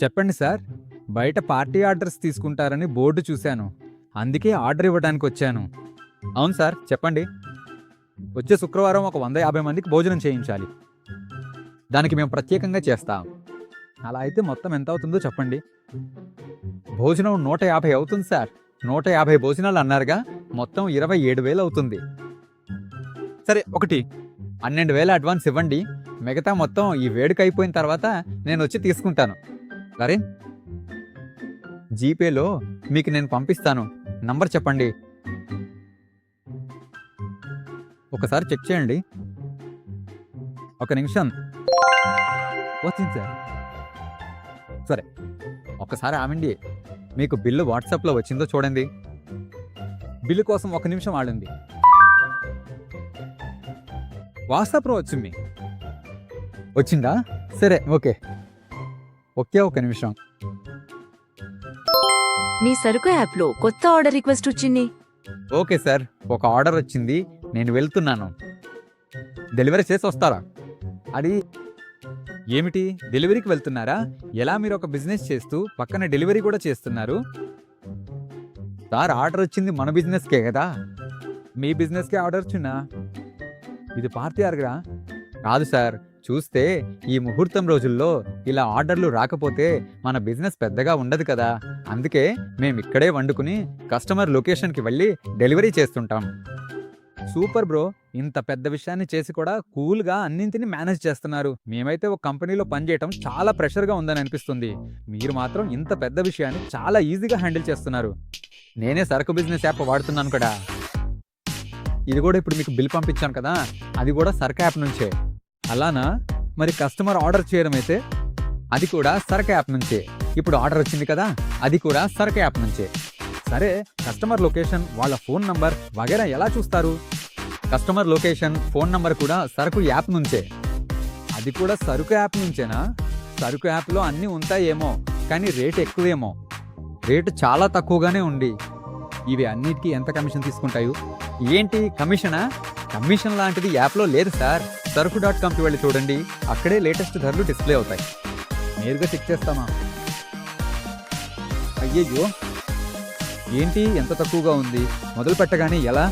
చెప్పండి సార్. బయట party orders తీసుకుంటారని బోర్డు చూశాను. అందుకే ఆర్డర్ ఇవ్వడానికి వచ్చాను. అవును సార్, చెప్పండి. వచ్చే శుక్రవారం ఒక 150 మందికి భోజనం చేయించాలి. దానికి మేము ప్రత్యేకంగా చేస్తాం. అలా అయితే మొత్తం ఎంత అవుతుందో చెప్పండి. భోజనం 150 అవుతుంది సార్. 150 భోజనాలు అన్నారుగా, మొత్తం 27,000 అవుతుంది. సరే, 12,000 అడ్వాన్స్ ఇవ్వండి. మిగతా మొత్తం ఈ వేడుక అయిపోయిన తర్వాత నేను వచ్చి తీసుకుంటాను. సరే, జీపేలో మీకు నేను పంపిస్తాను. నంబర్ చెప్పండి. ఒకసారి చెక్ చేయండి. ఒక నిమిషం. వచ్చింది సార్. సరే, ఒకసారి ఆగండి. మీకు బిల్లు వాట్సాప్లో వచ్చిందో చూడండి. బిల్లు కోసం ఒక నిమిషం ఆడండి. వాట్సాప్లో వచ్చింది. వచ్చిందా? సరే, ఓకే. ఒక నిమిషం. మీ సరుకు యాప్లో కొత్త ఆర్డర్ రిక్వెస్ట్ వచ్చింది. ఓకే సార్, ఒక ఆర్డర్ వచ్చింది. నేను వెళ్తున్నాను. డెలివరీ చేసి వస్తారా? అది ఏమిటి, డెలివరీకి వెళ్తున్నారా? ఎలా మీరు ఒక బిజినెస్ చేస్తూ పక్కన డెలివరీ కూడా చేస్తున్నారు? సార్, ఆర్డర్ వచ్చింది మన బిజినెస్కే కదా. మీ బిజినెస్కే ఆర్డర్ వచ్చిందా? ఇది పార్టీ ఆర్డరా? కాదు సార్. చూస్తే ఈ ముహూర్తం రోజుల్లో ఇలా ఆర్డర్లు రాకపోతే మన బిజినెస్ పెద్దగా ఉండదు కదా. అందుకే మేము ఇక్కడే వండుకుని కస్టమర్ లొకేషన్కి వెళ్ళి డెలివరీ చేస్తుంటాం. Super bro. ఇంత పెద్ద విషయాన్ని చేసి కూడా కూల్గా అన్నింటినీ మేనేజ్ చేస్తున్నారు. మేమైతే ఒక కంపెనీలో పనిచేయటం చాలా ప్రెషర్గా ఉందని అనిపిస్తుంది. మీరు మాత్రం ఇంత పెద్ద విషయాన్ని చాలా ఈజీగా హ్యాండిల్ చేస్తున్నారు. నేనే సరుకు బిజినెస్ యాప్ వాడుతున్నాను కదా. ఇది కూడా ఇప్పుడు మీకు బిల్ పంపించాను కదా, అది కూడా సరుకు యాప్ నుంచే. అలానా? మరి కస్టమర్ ఆర్డర్ చేయడం అయితే అది కూడా సరుకు యాప్ నుంచే. ఇప్పుడు ఆర్డర్ వచ్చింది కదా, అది కూడా సరుకు యాప్ నుంచే. సరే, కస్టమర్ లొకేషన్, వాళ్ళ ఫోన్ నంబర్ వగైరా ఎలా చూస్తారు? కస్టమర్ లొకేషన్, ఫోన్ నంబర్ కూడా సరుకు యాప్ నుంచే. అది కూడా సరుకు యాప్ నుంచేనా? సరుకు యాప్లో అన్నీ ఉంటాయేమో, కానీ రేట్ ఎక్కువేమో. రేటు చాలా తక్కువగానే ఉంది. ఇవి అన్నిటికీ ఎంత కమిషన్ తీసుకుంటాయి? ఏంటి కమిషనా? కమిషన్ లాంటిది యాప్లో లేదు సార్. సరుకు.comకి వెళ్ళి చూడండి, అక్కడే లేటెస్ట్ ధరలు డిస్ప్లే అవుతాయి. నేరుగా చెక్ చేస్తామా? అయ్యయ్యో, ఏంటి ఎంత తక్కువగా ఉంది? మొదలు పెట్టగానే ఎలా?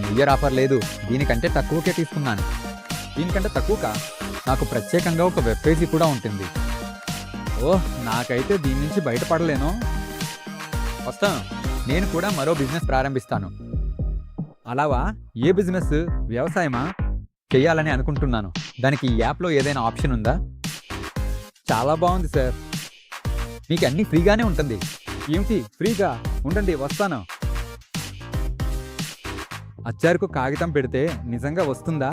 న్యూ ఇయర్ ఆఫర్ లేదు, దీనికంటే తక్కువకే తీసుకున్నాను. దీనికంటే తక్కువకా? నాకు ప్రత్యేకంగా ఒక వెబ్ పేజీ కూడా ఉంటుంది. ఓహ్, నాకైతే దీని నుంచి బయటపడలేను. వస్తాను, నేను కూడా మరో బిజినెస్ ప్రారంభిస్తాను. అలావా? ఏ బిజినెస్? వ్యవసాయమా? చెయ్యాలని అనుకుంటున్నాను. దానికి ఈ యాప్లో ఏదైనా ఆప్షన్ ఉందా? చాలా బాగుంది సార్. మీకు అన్నీ ఫ్రీగానే ఉంటుంది. ఏమిటి ఫ్రీగా? ఉండండి, వస్తాను. అచ్చారుకు కాగితం పెడితే నిజంగా వస్తుందా?